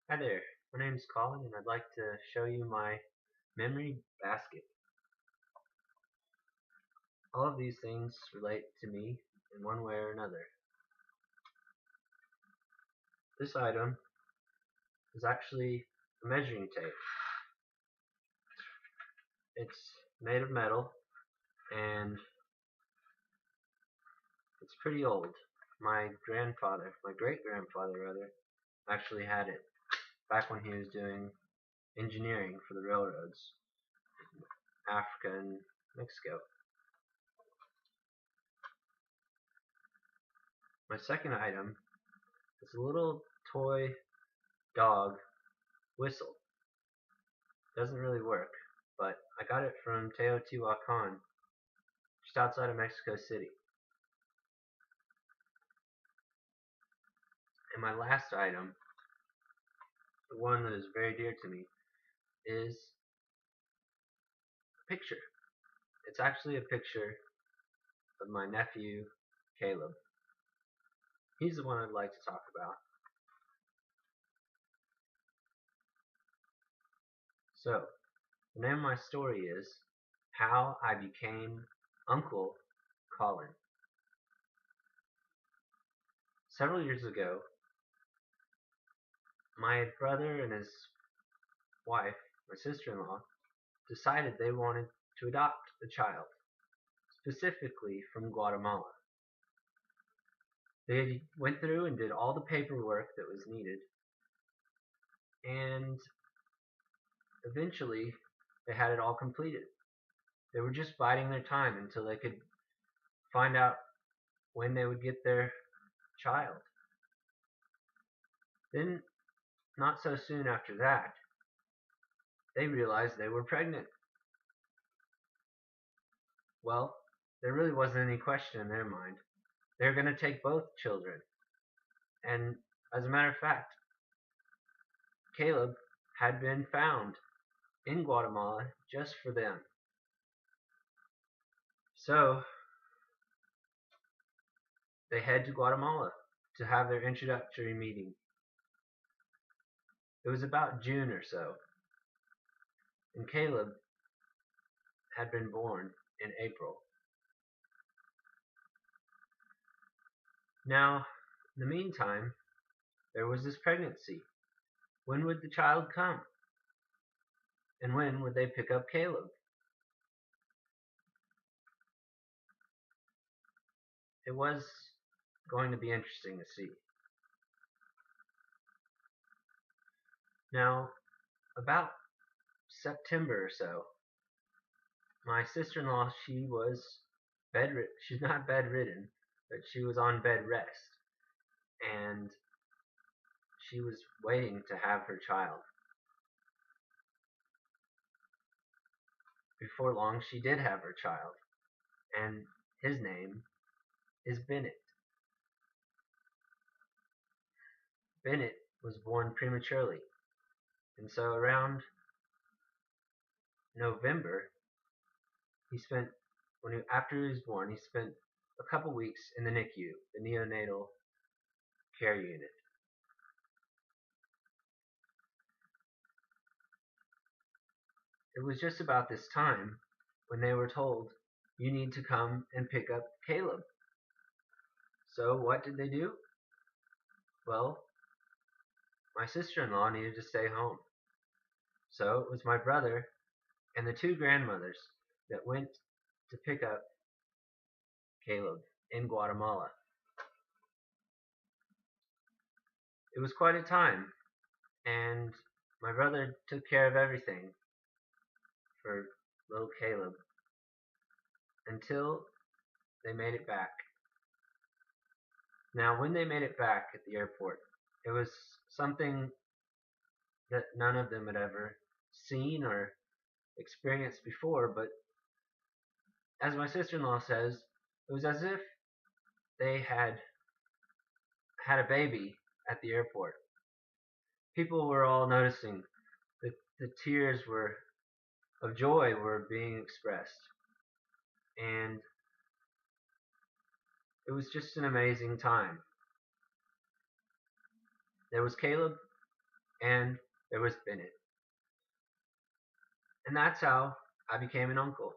Hi there, my name is Colin and I'd like to show you my memory basket. All of these things relate to me in one way or another. This item is actually a measuring tape. It's made of metal and it's pretty old. My great grandfather rather, actually had it back when he was doing engineering for the railroads in Africa and Mexico. My second item is a little toy dog whistle. Doesn't really work, but I got it from Teotihuacan, just outside of Mexico City. And my last item, the one that is very dear to me, is a picture. It's actually a picture of my nephew, Caleb. He's the one I'd like to talk about. So, the name of my story is How I Became Uncle Colin. Several years ago, my brother and his wife, my sister-in-law, decided they wanted to adopt a child, specifically from Guatemala. They went through and did all the paperwork that was needed, and eventually they had it all completed. They were just biding their time until they could find out when they would get their child. Then, not so soon after that, they realized they were pregnant. Well, there really wasn't any question in their mind. They were going to take both children. And as a matter of fact, Caleb had been found in Guatemala just for them. So they head to Guatemala to have their introductory meeting. It was about June or so, and Caleb had been born in April. Now, in the meantime, there was this pregnancy. When would the child come? And when would they pick up Caleb? It was going to be interesting to see. Now, about September or so, my sister-in-law, she's not bedridden, but she was on bed rest. And she was waiting to have her child. Before long, she did have her child, and his name is Bennett. Bennett was born prematurely, and so around November, after he was born, he spent a couple weeks in the NICU, the neonatal care unit. It was just about this time when they were told, you need to come and pick up Caleb. So what did they do? Well, my sister-in-law needed to stay home. So it was my brother and the two grandmothers that went to pick up Caleb in Guatemala. It was quite a time, and my brother took care of everything for little Caleb until they made it back. Now, when they made it back at the airport, it was something that none of them had ever seen or experienced before, but as my sister-in-law says, it was as if they had had a baby at the airport. People were all noticing that the tears of joy were being expressed, and it was just an amazing time. There was Caleb, and there was Bennett. And that's how I became an uncle.